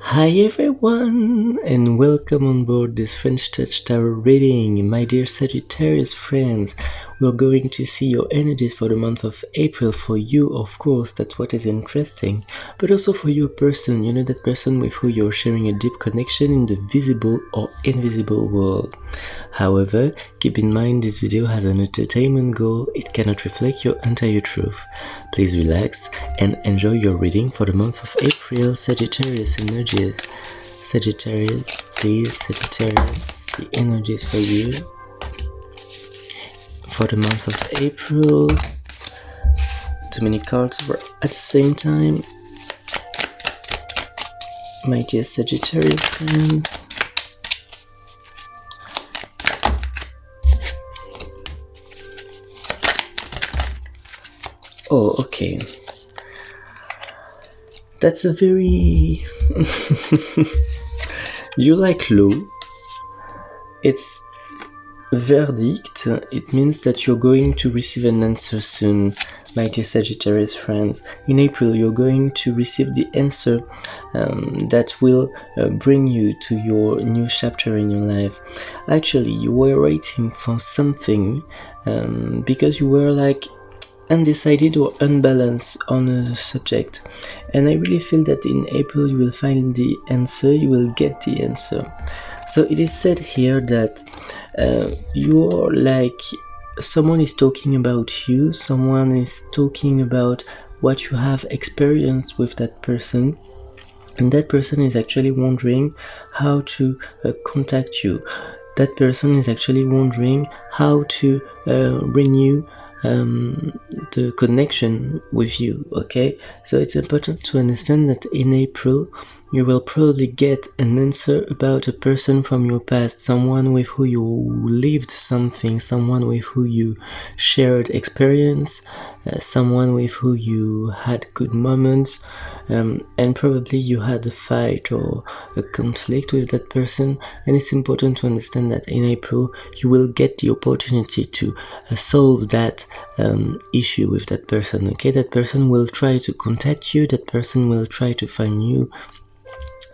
Hi everyone, and welcome on board this French Touch Tarot reading. My dear Sagittarius friends, we're going to see your energies for the month of April. For you, of course, that's what is interesting, but also for your person, that person with who you're sharing a deep connection in the visible or invisible world. However, keep in mind this video has an entertainment goal, it cannot reflect your entire truth. Please relax and enjoy your reading for the month of April, Sagittarius energies. Sagittarius, please, Sagittarius, the energies for you for the month of April. Too many cards were at the same time. My dear Sagittarius friends. Oh, okay. That's a very... You like law. It's verdict. It means that you're going to receive an answer soon, my dear Sagittarius friends. In April, you're going to receive the answer that will bring you to your new chapter in your life. Actually, you were waiting for something because you were like undecided or unbalanced on a subject, and I really feel that in April you will find the answer, you will get the answer. So it is said here that you're like, someone is talking about you, someone is talking about what you have experienced with that person, and that person is actually wondering how to contact you. That person is actually wondering how to renew the connection with you. Okay, so it's important to understand that in April you will probably get an answer about a person from your past, someone with who you lived something, someone with who you shared experience, someone with who you had good moments, and probably you had a fight or a conflict with that person. And it's important to understand that in April you will get the opportunity to solve that issue with that person. Okay, that person will try to contact you, that person will try to find new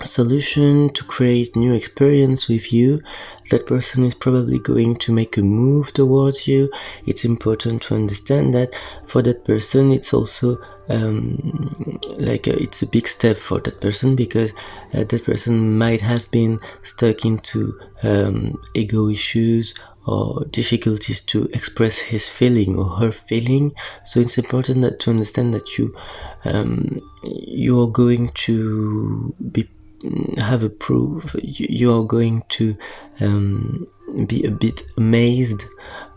solution, to create new experience with you. That person is probably going to make a move towards you. It's important to understand that for that person it's also it's a big step for that person, because that person might have been stuck into ego issues or difficulties to express his feeling or her feeling. So it's important to understand that you are going to have a proof. You are going to be a bit amazed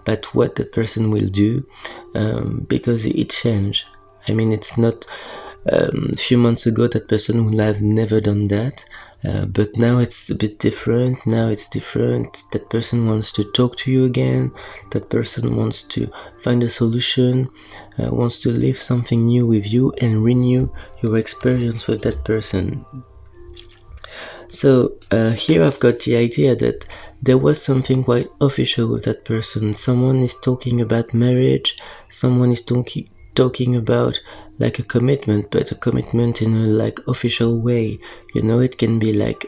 at what that person will do, because it changed. I mean, it's not a few months ago that person would have never done that, but now it's a bit different. Now it's different. That person wants to talk to you again. That person wants to find a solution, wants to live something new with you and renew your experience with that person. So here I've got the idea that there was something quite official with that person. Someone is talking about marriage, someone is talking about like a commitment, but a commitment in a like official way. It can be like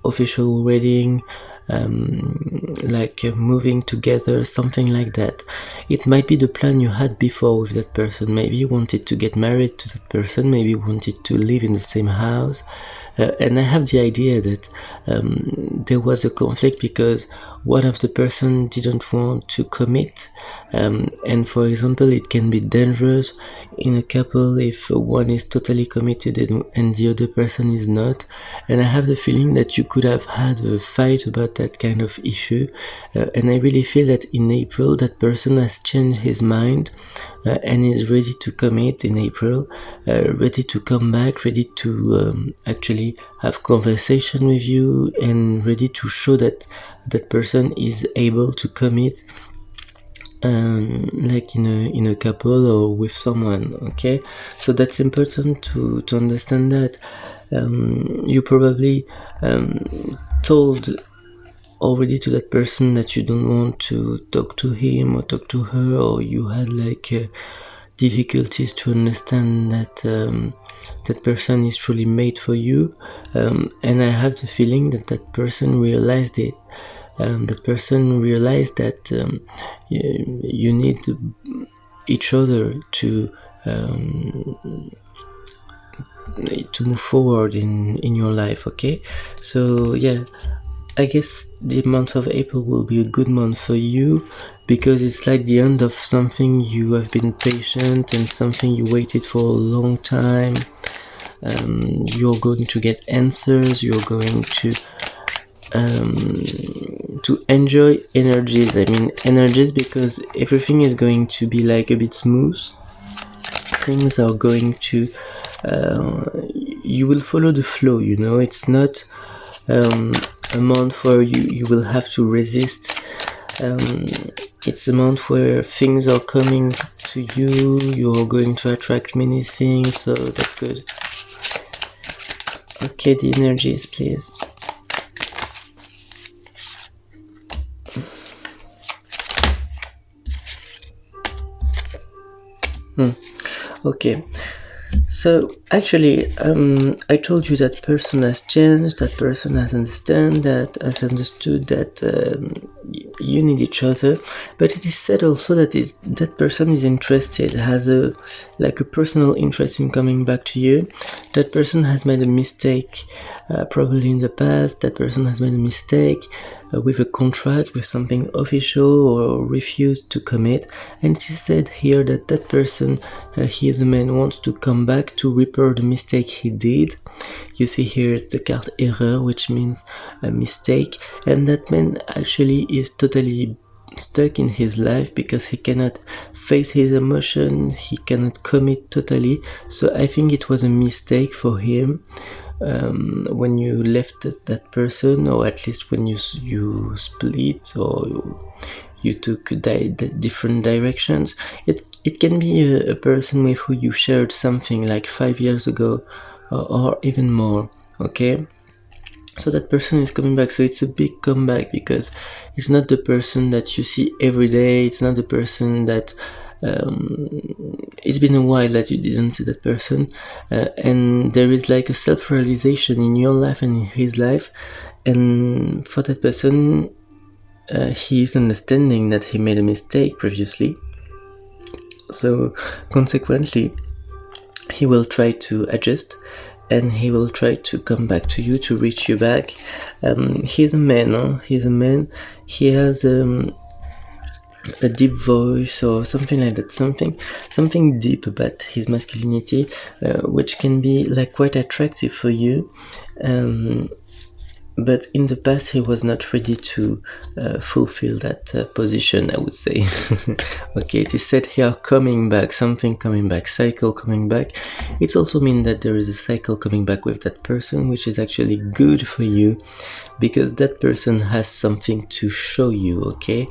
official wedding, like moving together, something like that. It might be the plan you had before with that person. Maybe you wanted to get married to that person, maybe you wanted to live in the same house, and I have the idea that there was a conflict because one of the person didn't want to commit, and for example it can be dangerous in a couple if one is totally committed and the other person is not. And I have the feeling that you could have had a fight about that kind of issue, and I really feel that in April that person has changed his mind and is ready to commit in April, ready to come back, ready to actually have conversation with you, and ready to show that that person is able to commit, like in a couple or with someone. Okay, so that's important to understand that. You probably told already to that person that you don't want to talk to him or talk to her, or you had like difficulties to understand that that person is truly made for you, and I have the feeling that that person realized it. That person realized that you need each other to move forward in your life. Okay, so yeah, I guess the month of April will be a good month for you, because it's like the end of something you have been patient and something you waited for a long time. You're going to get answers. You're going to enjoy energies. I mean energies, because everything is going to be like a bit smooth. Things are going to you will follow the flow, you know. It's not a month where you will have to resist. It's a month where things are coming to you. You're going to attract many things, so that's good. Okay, the energies, please. Okay, so actually, I told you that person has changed, that person has understood that you need each other, but it is said also that that person is interested, has a personal interest in coming back to you. That person has made a mistake, probably in the past. That person has made a mistake with a contract, with something official, or refused to commit, and it is said here that that person, he is a man, wants to come back to repair the mistake he did. You see here it's the card error, which means a mistake, and that man actually is totally stuck in his life because he cannot face his emotion, he cannot commit totally. So I think it was a mistake for him when you left that person, or at least when you split, or you took different directions. It can be a person with who you shared something like 5 years ago, or even more. Okay, so that person is coming back. So it's a big comeback, because it's not the person that you see every day. It's not the person that it's been a while that you didn't see that person, and there is like a self-realization in your life and in his life, and for that person, he is understanding that he made a mistake previously. So consequently, he will try to adjust, and he will try to come back to you, to reach you back. He's a man, huh? He's a man. He has a deep voice, or something like that, something deep about his masculinity, which can be like quite attractive for you. But in the past, he was not ready to fulfill that position, I would say. Okay, it is said here, coming back, something coming back, cycle coming back. It also means that there is a cycle coming back with that person, which is actually good for you, because that person has something to show you. Okay,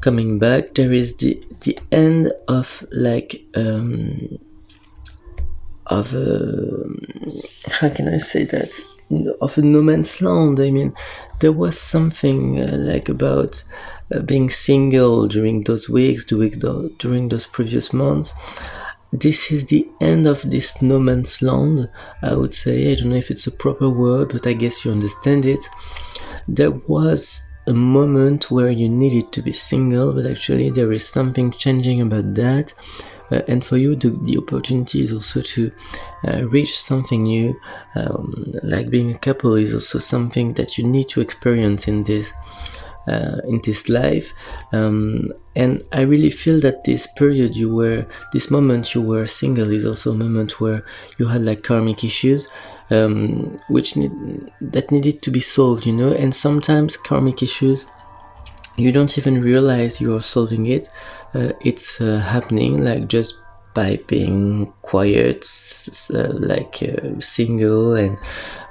coming back, there is the end of how can I say that, of a no man's land. I mean, there was something about being single during those weeks, during those previous months. This is the end of this no man's land, I would say. I don't know if it's a proper word, but I guess you understand it. There was a moment where you needed to be single, but actually there is something changing about that. And for you, the opportunity is also to reach something new. Like being a couple is also something that you need to experience in this life. And I really feel that this moment you were single, is also a moment where you had like karmic issues, that needed to be solved, you know. And sometimes karmic issues, you don't even realize you're solving it. It's happening like just by being quiet, single, and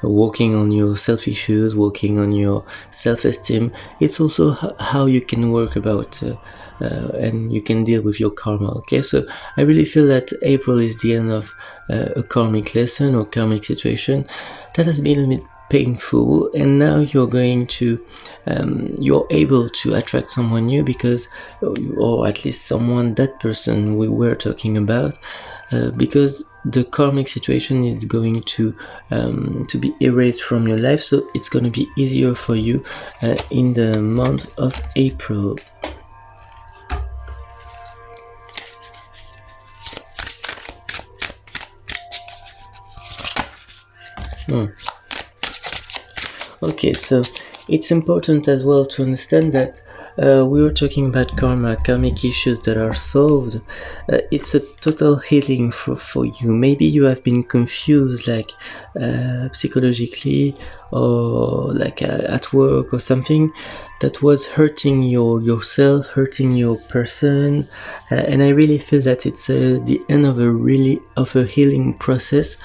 working on your self issues, working on your self-esteem. It's also how you can work about and you can deal with your karma. Okay, so I really feel that April is the end of a karmic lesson or karmic situation that has been a bit painful, and now you're going to you're able to attract someone new, because, or at least someone, that person we were talking about, because the karmic situation is going to be erased from your life, so it's going to be easier for you in the month of April. Okay, so it's important as well to understand that we were talking about karmic issues that are solved. It's a total healing for you. Maybe you have been confused, like psychologically, or like at work or something that was hurting yourself, hurting your person, and I really feel that it's the end of a healing process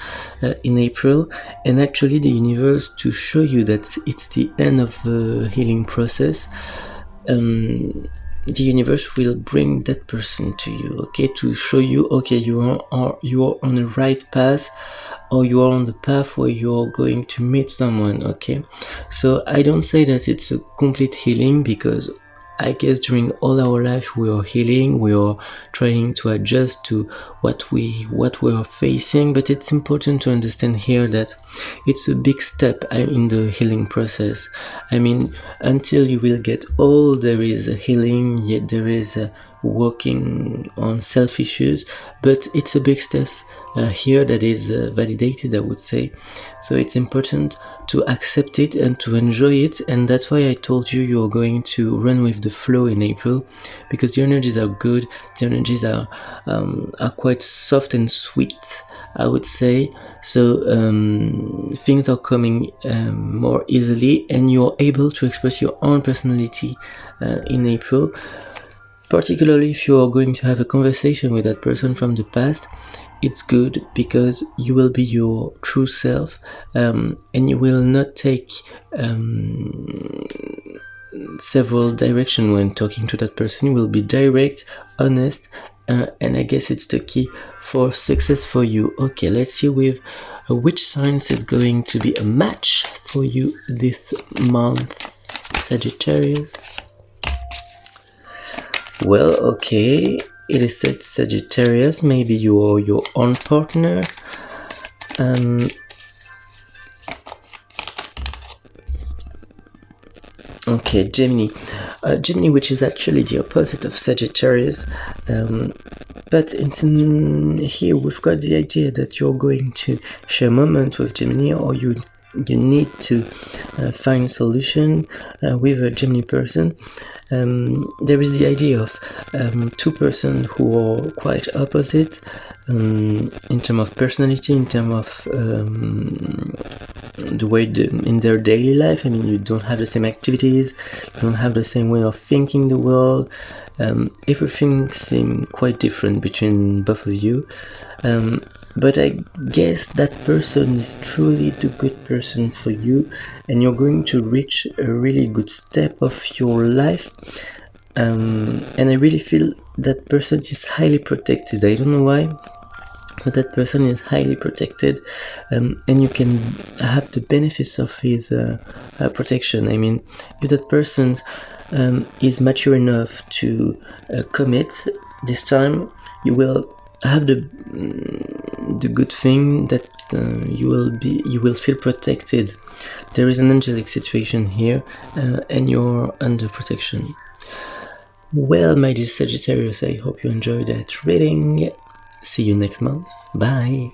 in April, and actually the universe, to show you that it's the end of the healing process, the universe will bring that person to you, okay, to show you, okay, you are on the right path, or you are on the path where you're going to meet someone, okay? So I don't say that it's a complete healing, because I guess during all our life we are healing, we are trying to adjust to what we are facing, but it's important to understand here that it's a big step in the healing process. I mean, until you will get old, there is a healing, yet there is a working on self issues, but it's a big step here that is validated, I would say. So it's important to accept it and to enjoy it, and that's why I told you you're going to run with the flow in April, because the energies are good, the energies are quite soft and sweet, I would say. So things are coming more easily, and you're able to express your own personality in April, particularly if you are going to have a conversation with that person from the past. It's good because you will be your true self, and you will not take several directions when talking to that person. You will be direct, honest, and I guess it's the key for success for you. Okay, let's see with which signs is going to be a match for you this month, Sagittarius. Well, okay, it is said Sagittarius, maybe you are your own partner. Okay, Gemini. Gemini, which is actually the opposite of Sagittarius. But here we've got the idea that you're going to share a moment with Gemini, or you need to find a solution with a Gemini person. There is the idea of two persons who are quite opposite in terms of personality, in terms of the way in their daily life. I mean, you don't have the same activities, you don't have the same way of thinking the world. Everything seems quite different between both of you. But I guess that person is truly the good person for you, and you're going to reach a really good step of your life. And I really feel that person is highly protected. I don't know why, but that person is highly protected, and you can have the benefits of his protection. I mean, if that person is mature enough to commit this time, you will have the good thing that you will feel protected. There is an angelic situation here, and you're under protection. Well, my dear Sagittarius, I hope you enjoyed that reading. See you next month. Bye.